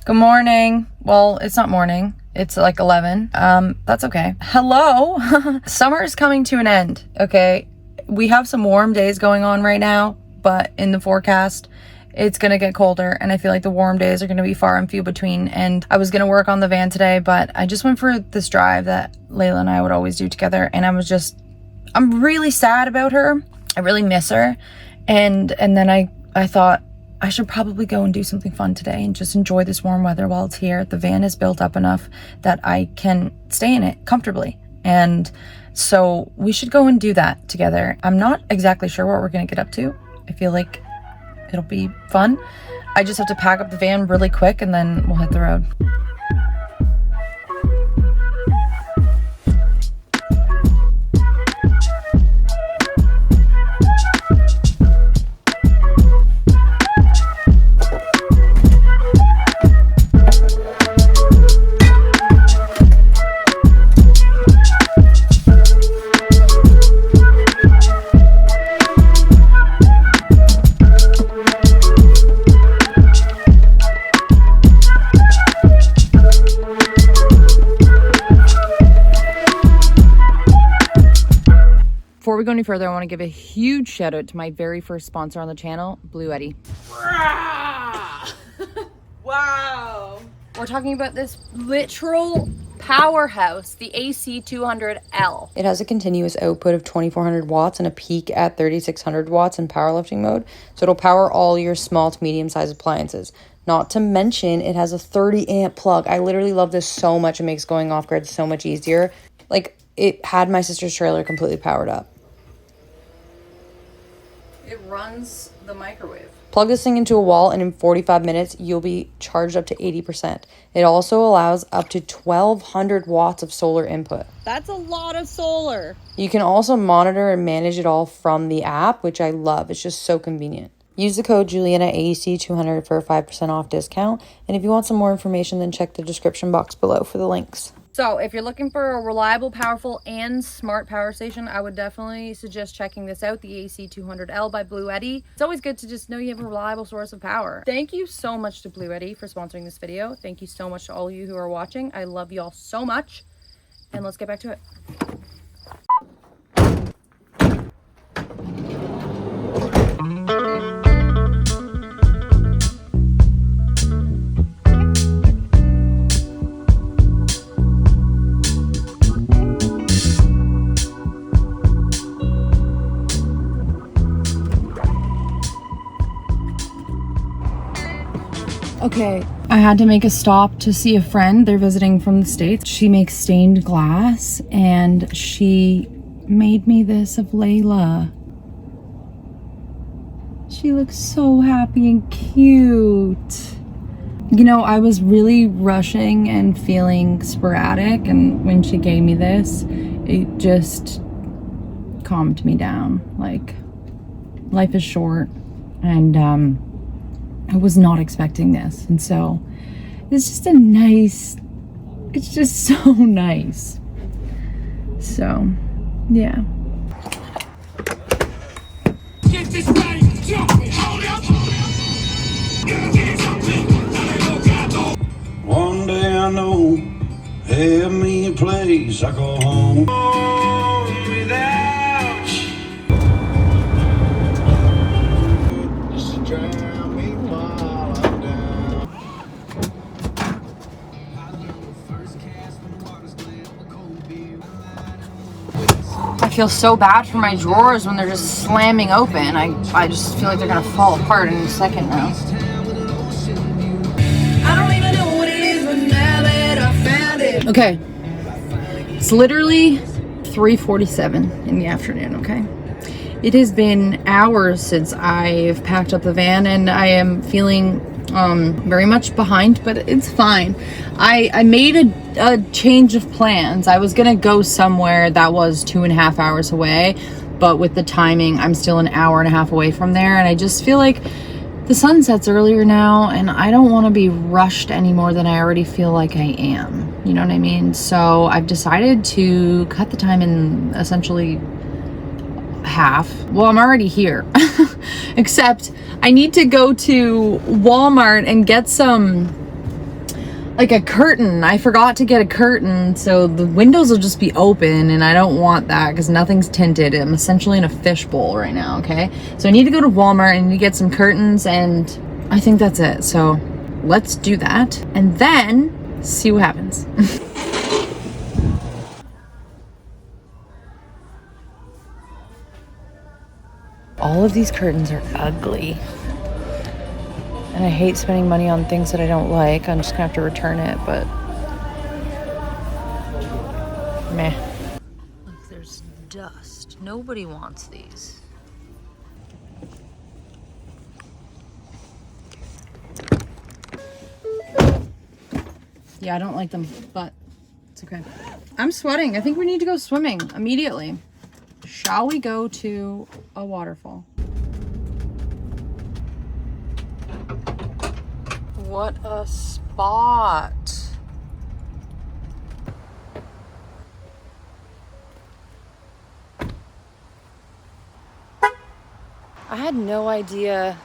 Good morning. Well, it's not morning. It's like 11. That's okay. Hello. Summer is coming to an end. Okay. We have some warm days going on right now, but in the forecast, it's going to get colder. And I feel like the warm days are going to be far and few between. And I was going to work on the van today, but I just went for this drive that Layla and I would always do together. And I'm really sad about her. I really miss her. And then I thought, I should probably go and do something fun today and just enjoy this warm weather while it's here. The van is built up enough that I can stay in it comfortably. And so we should go and do that together. I'm not exactly sure what we're going to get up to. I feel like it'll be fun. I just have to pack up the van really quick and then we'll hit the road. Before we go any further, I want to give a huge shout out to my very first sponsor on the channel, BLUETTI. Wow. We're talking about this literal powerhouse, the AC200L. It has a continuous output of 2400 watts and a peak at 3600 watts in powerlifting mode. So it'll power all your small to medium sized appliances. Not to mention, it has a 30 amp plug. I literally love this so much. It makes going off grid so much easier. Like, it had my sister's trailer completely powered up. It runs the microwave. Plug this thing into a wall and in 45 minutes, you'll be charged up to 80%. It also allows up to 1200 watts of solar input. That's a lot of solar. You can also monitor and manage it all from the app, which I love. It's just so convenient. Use the code JulianaAC200 for a 5% off discount. And if you want some more information, then check the description box below for the links. So if you're looking for a reliable, powerful, and smart power station, I would definitely suggest checking this out, the AC200L by BLUETTI. It's always good to just know you have a reliable source of power. Thank you so much to BLUETTI for sponsoring this video. Thank you so much to all of you who are watching. I love you all so much. And let's get back to it. Okay, I had to make a stop to see a friend. They're visiting from the States. She makes stained glass and she made me this of Layla. She looks so happy and cute. You know, I was really rushing and feeling sporadic, and when she gave me this, it just calmed me down. Like, life is short, and I was not expecting this, and so it's just it's just so nice. So, yeah. Get this right, jump, hold up. One day I know, have me a place I go home without you. Just drive me while I'm down. I feel so bad for my drawers when they're just slamming open. I just feel like they're gonna fall apart in a second now. Okay, it's literally 3:47 in the afternoon, okay? It has been hours since I've packed up the van and I am feeling very much behind, but it's fine. I made a change of plans. I was gonna go somewhere that was 2.5 hours away, but with the timing, I'm still an hour and a half away from there, and I just feel like the sun sets earlier now, and I don't want to be rushed any more than I already feel like I am. You know what I mean? So I've decided to cut the time in essentially half. Well, I'm already here. Except I need to go to Walmart and get some like a curtain. I forgot to get a curtain, so the windows will just be open, and I don't want that because nothing's tinted. I'm essentially in a fishbowl right now, okay? So I need to go to Walmart and need to get some curtains, and I think that's it. So let's do that and then see what happens. All of these curtains are ugly. And I hate spending money on things that I don't like. I'm just gonna have to return it, but meh. Look, there's dust. Nobody wants these. Yeah, I don't like them, but it's okay. I'm sweating. I think we need to go swimming immediately. Shall we go to a waterfall? What a spot. I had no idea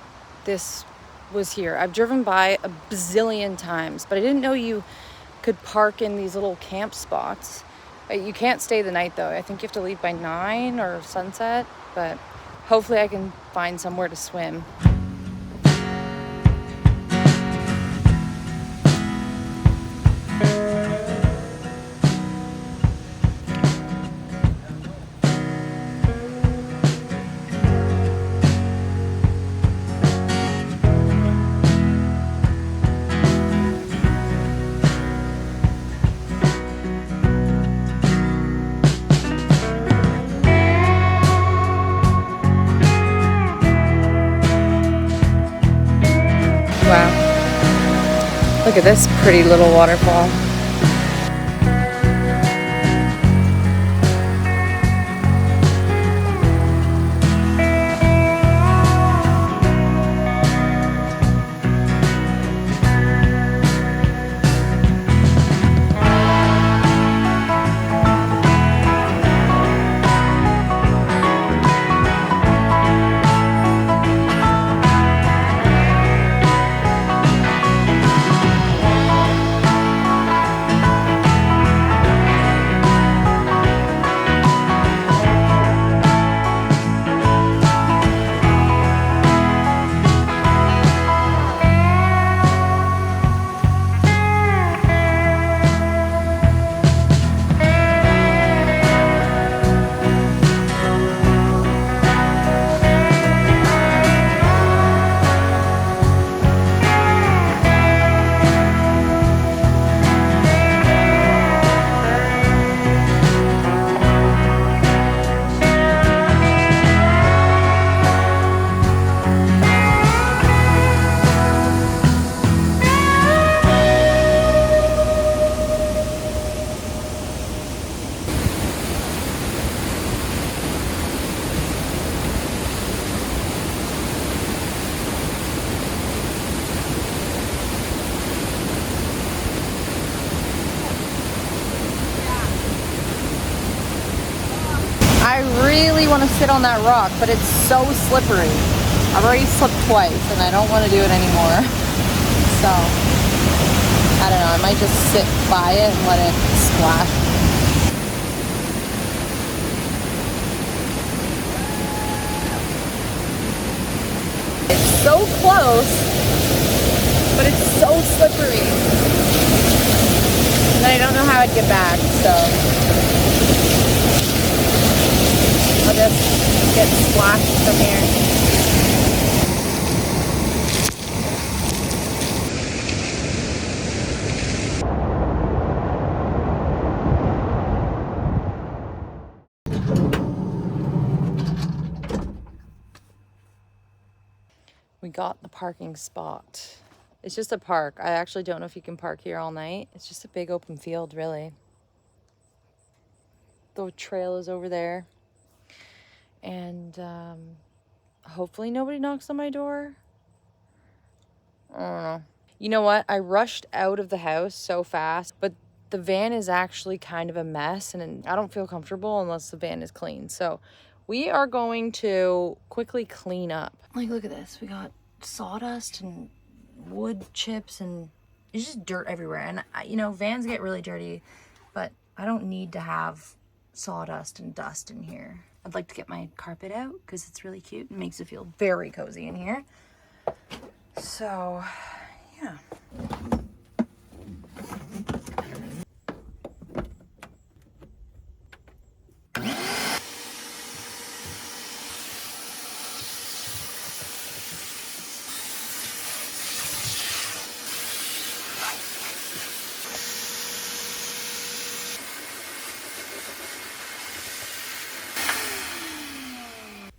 this was here. I've driven by a bazillion times, but I didn't know you could park in these little camp spots. You can't stay the night though. I think you have to leave by 9 or sunset, but hopefully I can find somewhere to swim. Wow. Look at this pretty little waterfall. I really want to sit on that rock, but it's so slippery. I've already slipped twice and I don't want to do it anymore. So, I don't know, I might just sit by it and let it splash. It's so close, but it's so slippery. And I don't know how I'd get back, so I'll just get splashed from here. We got the parking spot. It's just a park. I actually don't know if you can park here all night. It's just a big open field, really. The trail is over there. And hopefully nobody knocks on my door. I don't know. You know what? I rushed out of the house so fast, but the van is actually kind of a mess and I don't feel comfortable unless the van is clean. So we are going to quickly clean up. Like, look at this. We got sawdust and wood chips and it's just dirt everywhere. And you know, vans get really dirty, but I don't need to have sawdust and dust in here. I'd like to get my carpet out because it's really cute and makes it feel very cozy in here. So, yeah.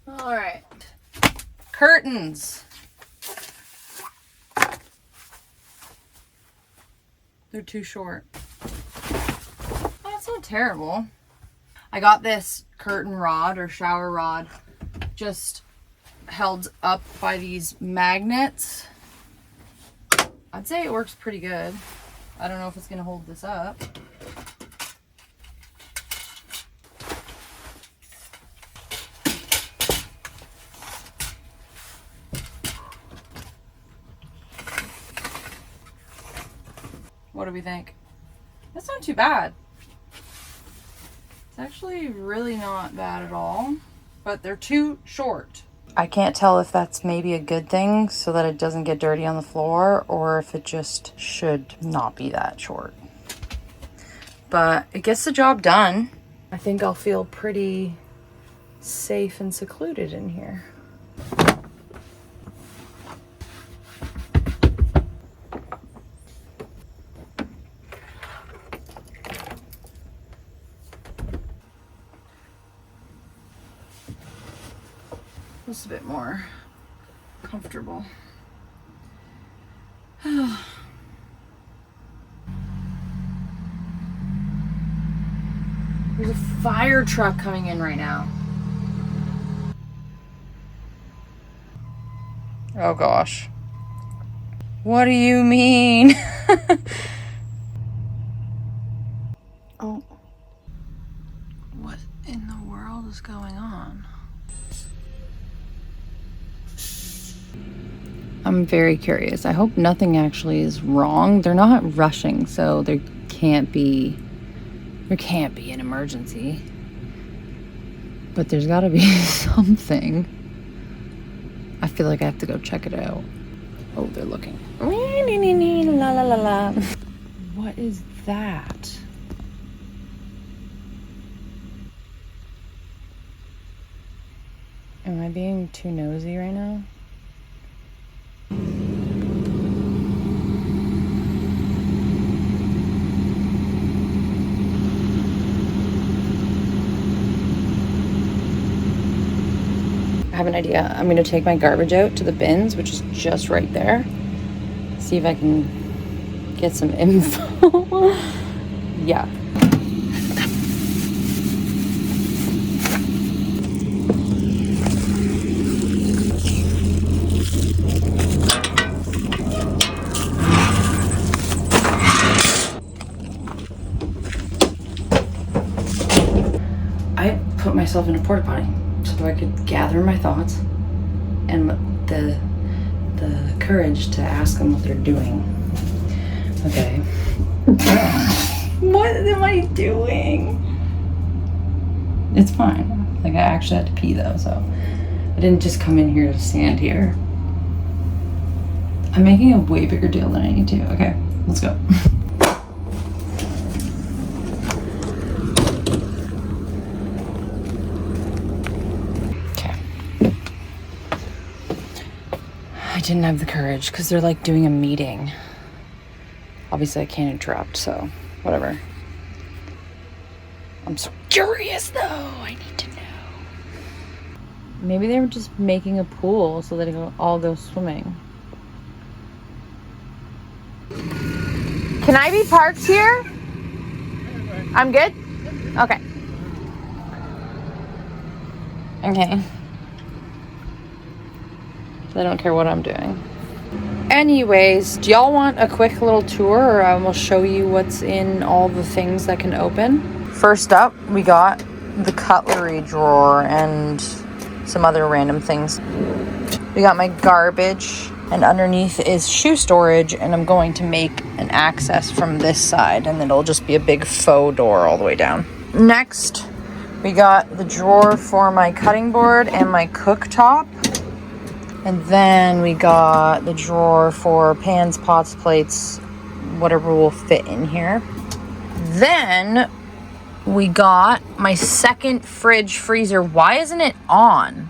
All right, curtains. They're too short. Oh, that's not terrible. I got this curtain rod or shower rod just held up by these magnets. I'd say it works pretty good. I don't know if it's gonna hold this up. What do we think? That's not too bad. It's actually really not bad at all, but they're too short. I can't tell if that's maybe a good thing so that it doesn't get dirty on the floor, or if it just should not be that short. But it gets the job done. I think I'll feel pretty safe and secluded in here. Just a bit more comfortable. There's a fire truck coming in right now. Oh gosh. What do you mean? Oh. What in the world is going on? I'm very curious. I hope nothing actually is wrong. They're not rushing, so there can't be an emergency. But there's gotta be something. I feel like I have to go check it out. Oh, they're looking. La la la la. What is that? Am I being too nosy right now? I have an idea. I'm gonna take my garbage out to the bins, which is just right there. See if I can get some info. Yeah. I put myself in a porta potty so I could gather my thoughts and the courage to ask them what they're doing. Okay. What am I doing? It's fine. Like, I actually had to pee though, so I didn't just come in here to stand here. I'm making a way bigger deal than I need to. Okay, let's go. I didn't have the courage because they're like doing a meeting. Obviously I can't interrupt, so whatever. I'm so curious though. I need to know. Maybe they were just making a pool so that it can all go swimming. Can I be parked here? I'm good? Okay. Okay. I don't care what I'm doing. Anyways, do y'all want a quick little tour, or I will show you what's in all the things that can open? First up, we got the cutlery drawer and some other random things. We got my garbage And underneath is shoe storage, and I'm going to make an access from this side, and it'll just be a big faux door all the way down. Next, we got the drawer for my cutting board and my cooktop. And then we got the drawer for pans, pots, plates, whatever will fit in here. Then we got my second fridge freezer. Why isn't it on?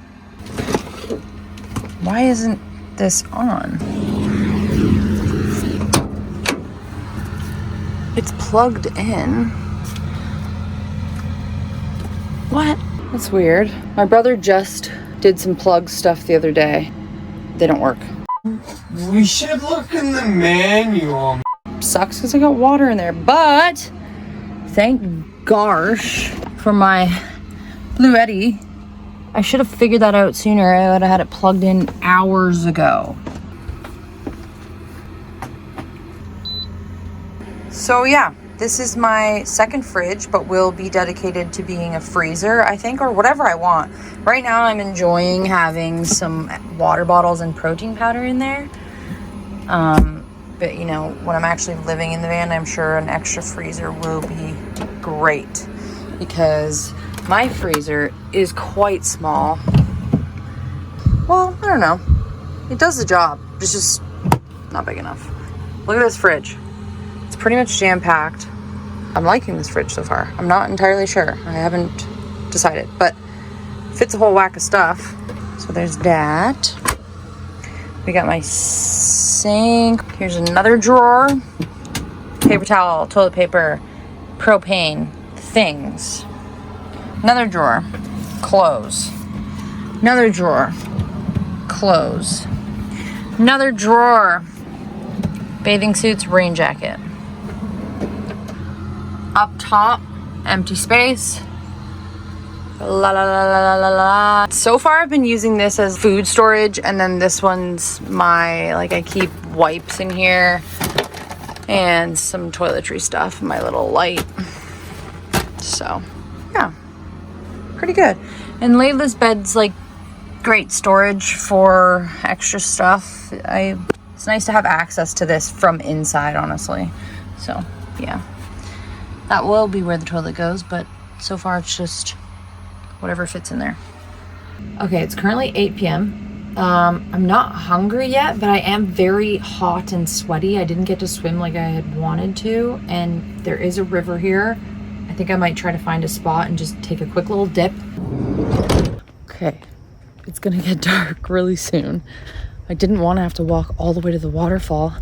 Why isn't this on? It's plugged in. What? That's weird. My brother just did some plug stuff the other day. They don't work. We should look in the manual. Sucks because I got water in there, but thank gosh for my BLUETTI. I should have figured that out sooner. I would have had it plugged in hours ago. So yeah, this is my second fridge, but will be dedicated to being a freezer, I think, or whatever I want. Right now I'm enjoying having some water bottles and protein powder in there. But you know, when I'm actually living in the van, I'm sure an extra freezer will be great, because my freezer is quite small. Well, I don't know. It does the job. It's just not big enough. Look at this fridge. It's pretty much jam-packed. I'm liking this fridge so far. I'm not entirely sure. I haven't decided, but fits a whole whack of stuff. So there's that. We got my sink. Here's another drawer. Paper towel, toilet paper, propane, things. Another drawer, clothes. Another drawer, clothes. Another drawer, bathing suits, rain jacket. Up top, empty space. La la la la la la. So far I've been using this as food storage, and then this one's my, like, I keep wipes in here and some toiletry stuff, my little light. So yeah, pretty good. And Layla's bed's like great storage for extra stuff. It's nice to have access to this from inside, honestly. So yeah, that will be where the toilet goes, but so far it's just whatever fits in there. Okay, it's currently 8 p.m. I'm not hungry yet, but I am very hot and sweaty. I didn't get to swim like I had wanted to, and there is a river here. I think I might try to find a spot and just take a quick little dip. Okay, it's gonna get dark really soon. I didn't want to have to walk all the way to the waterfall,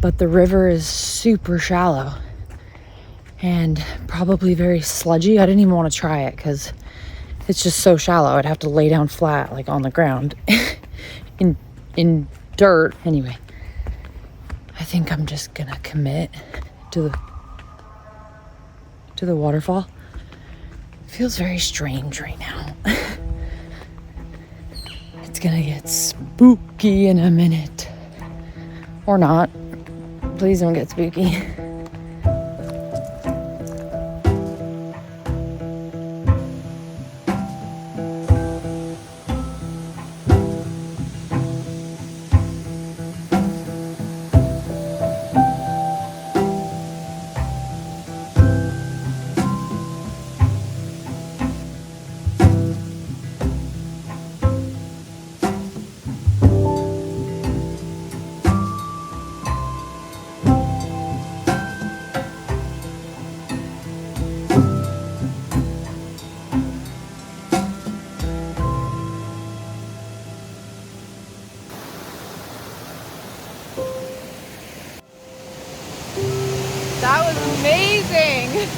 but the river is super shallow and probably very sludgy. I didn't even want to try it because it's just so shallow. I'd have to lay down flat, like on the ground in dirt. Anyway, I think I'm just gonna commit to the waterfall. It feels very strange right now. It's gonna get spooky in a minute. Or not. Please don't get spooky. That was amazing.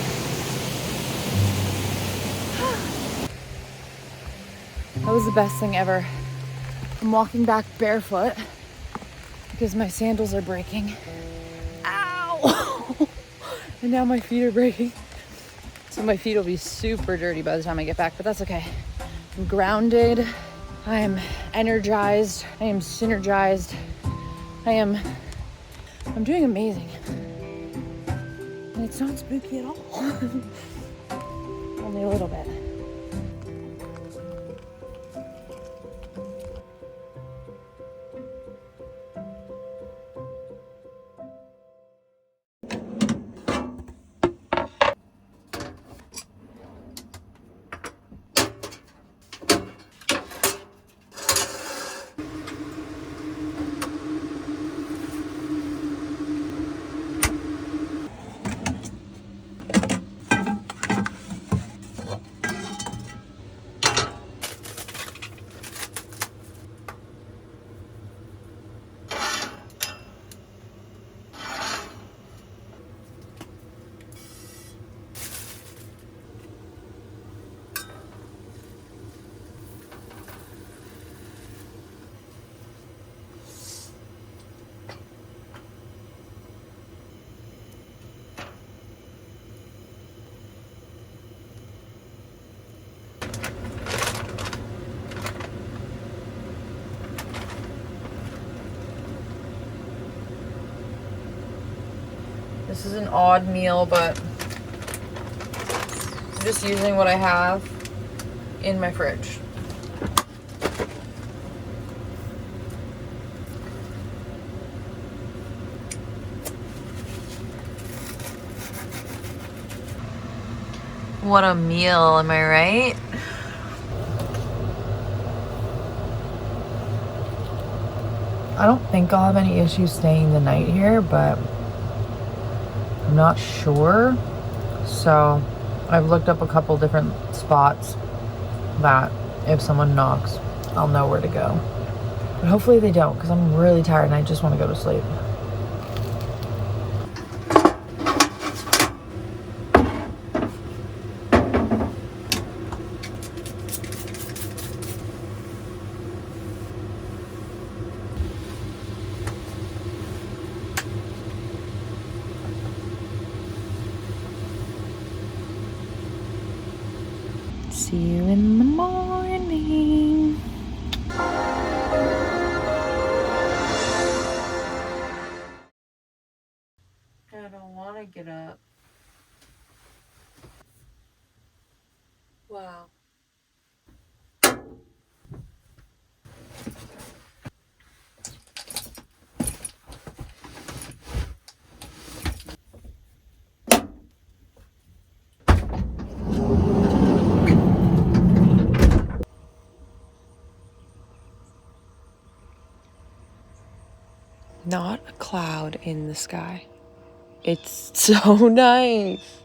That was the best thing ever. I'm walking back barefoot because my sandals are breaking. Ow! And now my feet are breaking. So my feet will be super dirty by the time I get back, but that's okay. I'm grounded. I am energized. I am synergized. I'm doing amazing. And it's not spooky at all. Only a little bit. This is an odd meal, but I'm just using what I have in my fridge. What a meal, am I right? I don't think I'll have any issues staying the night here, but I'm not sure. So I've looked up a couple different spots that if someone knocks, I'll know where to go. But hopefully they don't, because I'm really tired and I just want to go to sleep. See you in the morning. I don't want to get up. Wow. Not a cloud in the sky. It's so nice.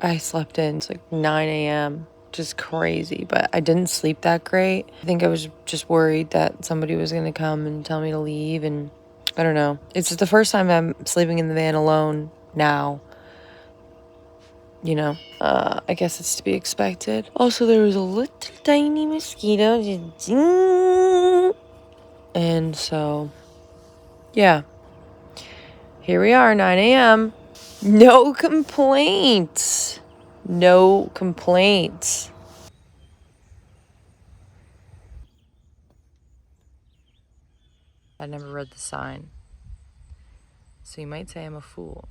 I slept in, it's like 9 a.m. Just crazy, but I didn't sleep that great. I think I was just worried that somebody was gonna come and tell me to leave, and I don't know. It's just the first time I'm sleeping in the van alone now. You know, I guess it's to be expected. Also, there was a little tiny mosquito just zing. And so, yeah. Here we are, 9 a.m. No complaints. No complaints. I never read the sign. So you might say I'm a fool,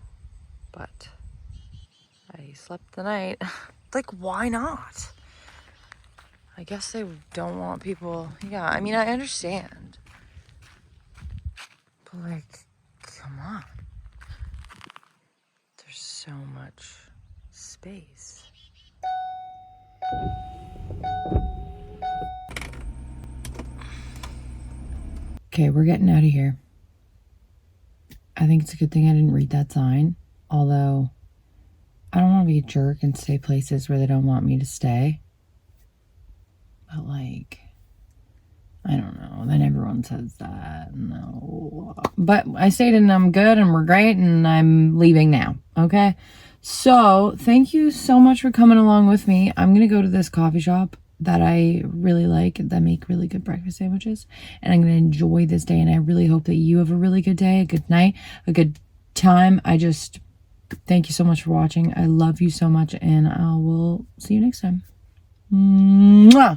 but I slept the night. Like, why not? I guess they don't want people. Yeah, I mean, I understand. But, like, come on. There's so much space. Okay, we're getting out of here. I think it's a good thing I didn't read that sign. Although, I don't want to be a jerk and stay places where they don't want me to stay. But, like, I don't know. Then everyone says that. No. But I stayed and I'm good and we're great and I'm leaving now. Okay? So, thank you so much for coming along with me. I'm going to go to this coffee shop that I really like, that make really good breakfast sandwiches. And I'm going to enjoy this day. And I really hope that you have a really good day, a good night, a good time. Thank you so much for watching. I love you so much. And I will see you next time. Mwah!